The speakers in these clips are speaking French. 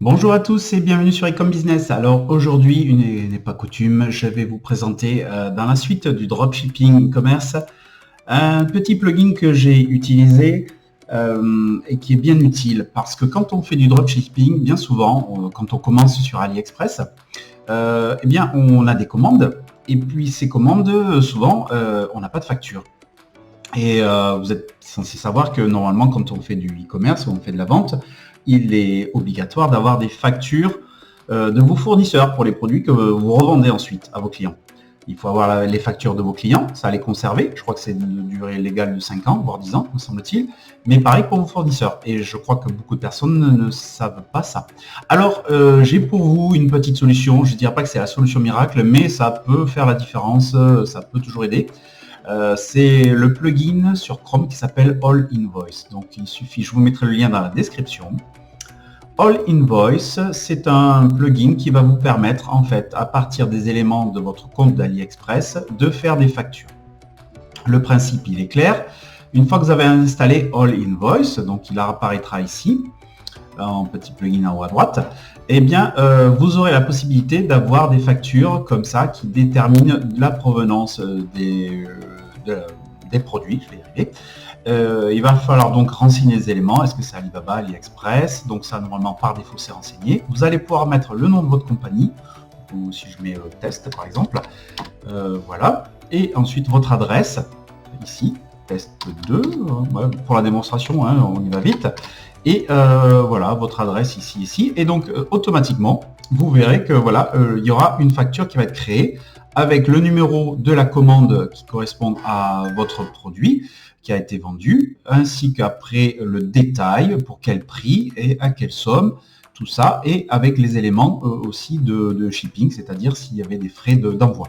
Bonjour à tous et bienvenue sur Ecom Business. Alors aujourd'hui, une n'est pas coutume, je vais vous présenter dans la suite du dropshipping e-commerce un petit plugin que j'ai utilisé et qui est bien utile parce que quand on fait du dropshipping, bien souvent, quand on commence sur AliExpress, eh bien on a des commandes et puis ces commandes, souvent, on n'a pas de facture. Et vous êtes censé savoir que normalement, quand on fait du e-commerce ou on fait de la vente, il est obligatoire d'avoir des factures de vos fournisseurs pour les produits que vous revendez ensuite à vos clients. Il faut avoir les factures de vos clients, ça les conserver. Je crois que c'est de durée légale de 5 ans, voire 10 ans, me semble-t-il. Mais pareil pour vos fournisseurs. Et je crois que beaucoup de personnes ne savent pas ça. Alors, j'ai pour vous une petite solution. Je ne dirais pas que c'est la solution miracle, mais ça peut faire la différence, ça peut toujours aider. C'est le plugin sur Chrome qui s'appelle All Invoice. Donc il suffit, je vous mettrai le lien dans la description. All Invoice, c'est un plugin qui va vous permettre, en fait, à partir des éléments de votre compte d'AliExpress, de faire des factures. Le principe, il est clair. Une fois que vous avez installé All Invoice, donc il apparaîtra ici, en petit plugin en haut à droite, eh bien, vous aurez la possibilité d'avoir des factures comme ça qui déterminent la provenance des produits. Je vais y arriver. Il va falloir donc renseigner les éléments. Est-ce que c'est Alibaba, AliExpress? Donc ça, normalement, par défaut, c'est renseigné. Vous allez pouvoir mettre le nom de votre compagnie, ou si je mets test, par exemple. Voilà. Et ensuite, votre adresse, ici, test 2, pour la démonstration, hein, on y va vite. Et voilà, votre adresse ici. Et donc, automatiquement, vous verrez que voilà, il y aura une facture qui va être créée avec le numéro de la commande qui correspond à votre produit qui a été vendu, ainsi qu'après le détail, pour quel prix et à quelle somme, tout ça, et avec les éléments aussi de shipping, c'est-à-dire s'il y avait des frais d'envoi.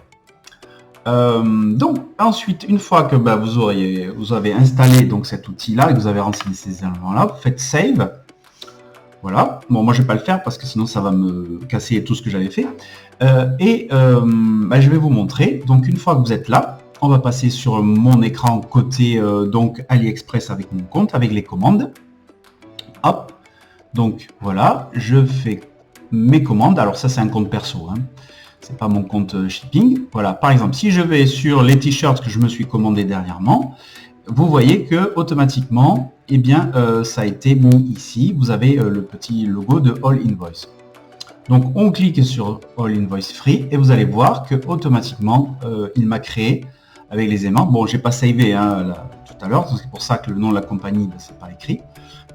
Donc ensuite, une fois que vous avez installé donc cet outil-là et que vous avez renseigné ces éléments-là, vous faites Save. Voilà. Bon, moi je vais pas le faire parce que sinon ça va me casser tout ce que j'avais fait. Je vais vous montrer. Donc une fois que vous êtes là, on va passer sur mon écran côté donc AliExpress avec mon compte, avec les commandes. Hop. Donc voilà, je fais mes commandes. Alors ça c'est un compte perso, hein. C'est pas mon compte shipping. Voilà, par exemple, si je vais sur les t-shirts que je me suis commandé dernièrement, vous voyez que automatiquement, eh bien, ça a été mis ici. Vous avez le petit logo de All Invoice. Donc, on clique sur All Invoice Free et vous allez voir que automatiquement, il m'a créé avec les aimants. Bon, j'ai pas savé là, tout à l'heure, c'est pour ça que le nom de la compagnie, c'est pas écrit.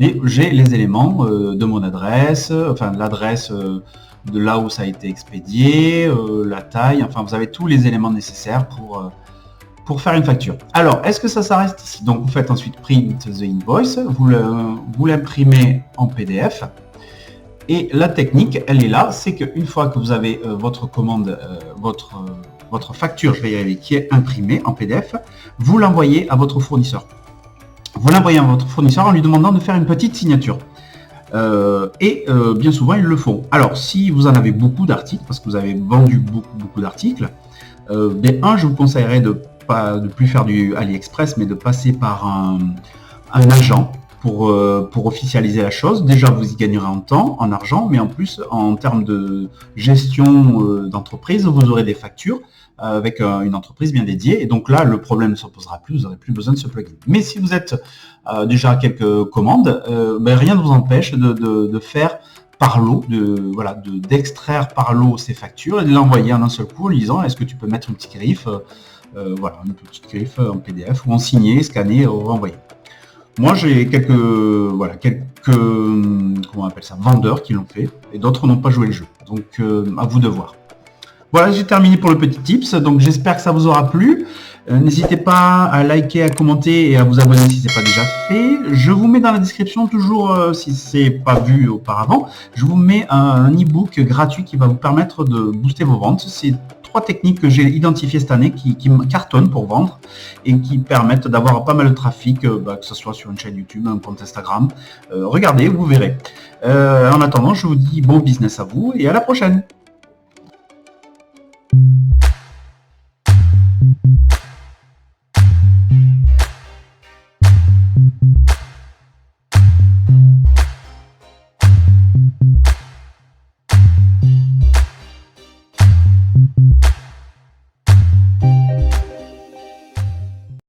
Mais j'ai les éléments de mon adresse, enfin l'adresse de là où ça a été expédié, la taille, enfin vous avez tous les éléments nécessaires pour faire une facture. Alors, est-ce que ça s'arrête ici? Donc vous faites ensuite Print the Invoice, vous l'imprimez en PDF. Et la technique, elle est là, c'est qu'une fois que vous avez votre commande, votre facture, je vais y arriver, qui est imprimée en PDF, vous l'envoyez à votre fournisseur. Vous l'envoyez à votre fournisseur en lui demandant de faire une petite signature. Bien souvent, ils le font. Alors, si vous en avez beaucoup d'articles, parce que vous avez vendu beaucoup d'articles, je vous conseillerais de plus faire du AliExpress, mais de passer par un agent pour officialiser la chose. Déjà, vous y gagnerez en temps, en argent, mais en plus, en termes de gestion d'entreprise, vous aurez des factures avec une entreprise bien dédiée. Et donc là, le problème ne se posera plus, vous n'aurez plus besoin de ce plugin. Mais si vous êtes déjà à quelques commandes, rien ne vous empêche de faire par lot, d'extraire par lot ces factures et de l'envoyer en un seul coup en disant est-ce que tu peux mettre une petite griffe, une petite griffe en PDF ou en signé, scanner, renvoyer. Moi j'ai quelques comment on appelle ça, vendeurs qui l'ont fait et d'autres n'ont pas joué le jeu. Donc à vous de voir. Voilà, j'ai terminé pour le petit tips, donc j'espère que ça vous aura plu. N'hésitez pas à liker, à commenter et à vous abonner si ce n'est pas déjà fait. Je vous mets dans la description, toujours si ce n'est pas vu auparavant, je vous mets un e-book gratuit qui va vous permettre de booster vos ventes. C'est 3 techniques que j'ai identifiées cette année qui me cartonnent pour vendre et qui permettent d'avoir pas mal de trafic, que ce soit sur une chaîne YouTube, un compte Instagram. Regardez, vous verrez. En attendant, je vous dis bon business à vous et à la prochaine.